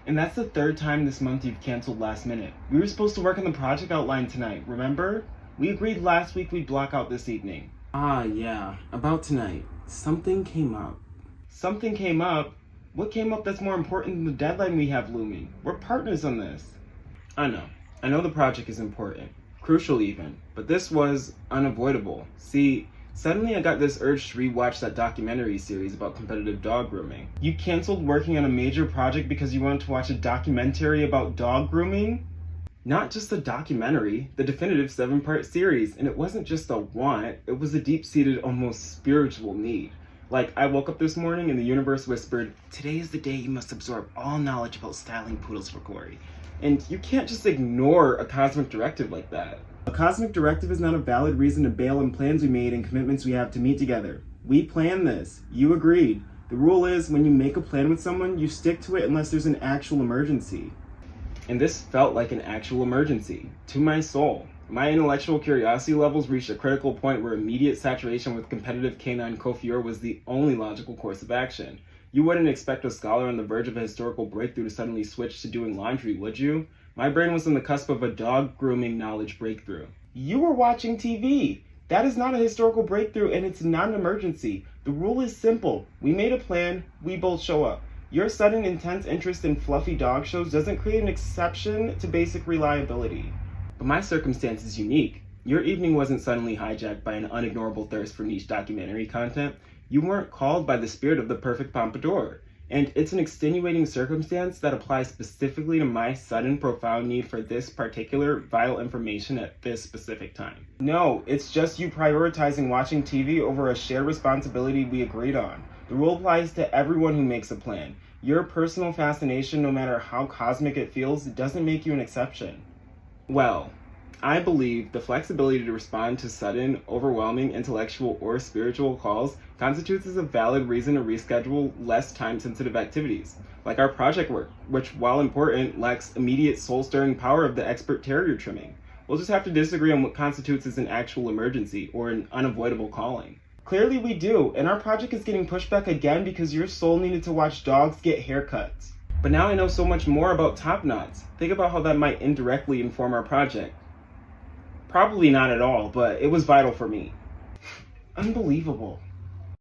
And that's the third time this month you've canceled last minute. We were supposed to work on the project outline tonight, remember? We agreed last week we'd block out this evening. Ah, yeah, about tonight. Something came up. Something came up? What came up that's more important than the deadline we have looming? We're partners on this. I know the project is important. Crucial even. But this was unavoidable. See, suddenly I got this urge to rewatch that documentary series about competitive dog grooming. You canceled working on a major project because you wanted to watch a documentary about dog grooming? Not just a documentary, the definitive 7-part series. And it wasn't just a want, it was a deep-seated, almost spiritual need. Like, I woke up this morning and the universe whispered, "Today is the day you must absorb all knowledge about styling poodles for Corey." And you can't just ignore a cosmic directive like that. A cosmic directive is not a valid reason to bail on plans we made and commitments we have to meet together. We planned this. You agreed. The rule is, when you make a plan with someone, you stick to it unless there's an actual emergency. And this felt like an actual emergency. To my soul. My intellectual curiosity levels reached a critical point where immediate saturation with competitive canine coiffure was the only logical course of action. You wouldn't expect a scholar on the verge of a historical breakthrough to suddenly switch to doing laundry, would you? My brain was on the cusp of a dog grooming knowledge breakthrough. You were watching TV. That is not a historical breakthrough, and it's not an emergency. The rule is simple. We made a plan, we both show up. Your sudden intense interest in fluffy dog shows doesn't create an exception to basic reliability. But my circumstance is unique. Your evening wasn't suddenly hijacked by an unignorable thirst for niche documentary content. You weren't called by the spirit of the perfect pompadour. And it's an extenuating circumstance that applies specifically to my sudden, profound need for this particular vital information at this specific time. No, it's just you prioritizing watching TV over a shared responsibility we agreed on. The rule applies to everyone who makes a plan. Your personal fascination, no matter how cosmic it feels, doesn't make you an exception. Well, I believe the flexibility to respond to sudden, overwhelming intellectual or spiritual calls constitutes as a valid reason to reschedule less time-sensitive activities, like our project work, which, while important, lacks immediate soul-stirring power of the expert terrier trimming. We'll just have to disagree on what constitutes as an actual emergency or an unavoidable calling. Clearly we do, and our project is getting pushed back again because your soul needed to watch dogs get haircuts. But now I know so much more about top knots. Think about how that might indirectly inform our project. Probably not at all, but it was vital for me. Unbelievable.